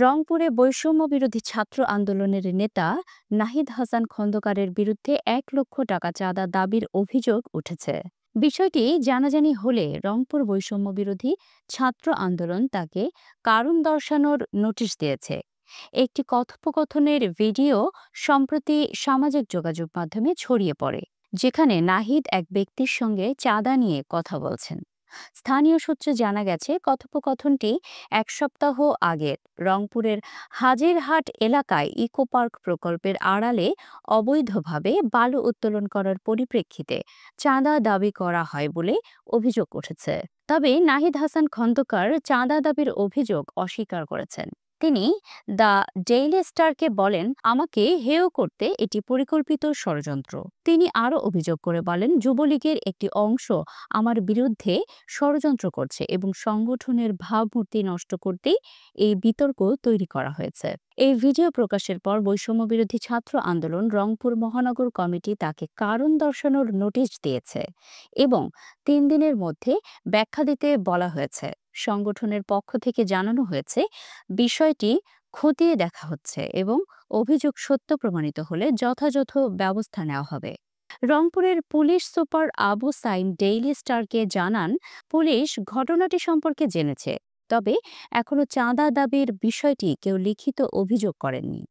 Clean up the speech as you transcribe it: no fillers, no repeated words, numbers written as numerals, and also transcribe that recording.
রংপুরে বৈষম্য বিরোধী ছাত্র আন্দোলনের নেতা নাহিদ হাসান খন্দকারের বিরুদ্ধে ১ লক্ষ টাকা চাঁদা দাবির অভিযোগ উঠেছে। বিষয়টি জানাজানি হলে রংপুর বৈষম্য বিরোধী ছাত্র আন্দোলন তাকে কারণ দর্শানোর নোটিশ দিয়েছে। একটি কথোপকথনের ভিডিও সম্প্রতি সামাজিক যোগাযোগ মাধ্যমে ছড়িয়ে পড়ে, যেখানে নাহিদ এক ব্যক্তির সঙ্গে চাঁদা নিয়ে কথা বলছেন। স্থানীয় সূত্রে জানা গেছে, কথোপকথনটি ১ সপ্তাহ আগের। রংপুরের হাজিরহাট এলাকায় ইকো পার্ক প্রকল্পের আড়ালে অবৈধভাবে বালু উত্তোলন করার পরিপ্রেক্ষিতে চাঁদা দাবি করা হয় বলে অভিযোগ উঠেছে। তবে নাহিদ হাসান খন্দকার চাঁদা দাবির অভিযোগ অস্বীকার করেছেন। তিনি দ্য ডেইলি স্টারকে বলেন, আমাকে হেয় করতে এটি পরিকল্পিত ষড়যন্ত্র। তিনি আরও অভিযোগ করে বলেন, যুবলীগের একটি অংশ আমার বিরুদ্ধে ষড়যন্ত্র করছে এবং সংগঠনের ভাবমূর্তি নষ্ট করতেই এই বিতর্ক তৈরি করা হয়েছে। এই ভিডিও প্রকাশের পর বৈষম্য বিরোধী ছাত্র আন্দোলন রংপুর মহানগর কমিটি তাকে কারণ দর্শানোর নোটিশ দিয়েছে এবং ৩ দিনের মধ্যে ব্যাখ্যা দিতে বলা হয়েছে। সংগঠনের পক্ষ থেকে জানানো হয়েছে, বিষয়টি খতিয়ে দেখা হচ্ছে এবং অভিযোগ সত্য প্রমাণিত হলে যথাযথ ব্যবস্থা নেওয়া হবে। রংপুরের পুলিশ সুপার আবু সাইন ডেইলি স্টারকে জানান, পুলিশ ঘটনাটি সম্পর্কে জেনেছে, তবে এখনো চাঁদা দাবির বিষয়টি কেউ লিখিত অভিযোগ করেননি।